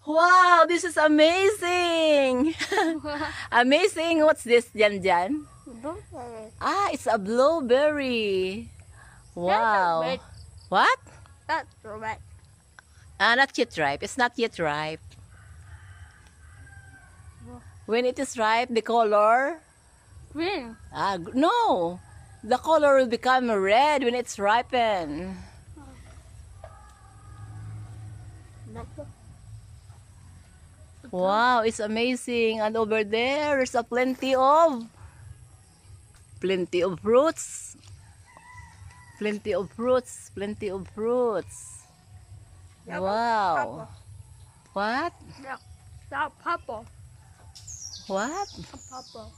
Wow, this is amazing. Amazing. What's this, Jan? Blueberry. Ah, it's a blueberry. Wow. red. What? That's red. Ah, not yet ripe. It's not yet ripe. When it is ripe, the color. Green. No. The color will become red when it's ripened. Wow, it's amazing. And over there, there's a plenty of fruits. Plenty of fruits. Plenty of fruits. Yeah, Wow. What? Yeah, that purple. What? Purple.